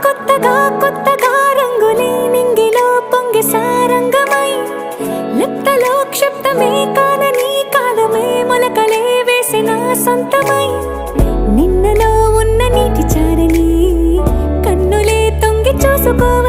కొత్తగా కొత్తగా రంగులే నింగిలో పొంగి సారంగమై లిప్తలో క్షిప్తమే కానని కాలమే మొలకలే వేసిన సొంతమై నిన్నలో ఉన్న నీటి చారని కన్నులే తొంగి చూసుకోవ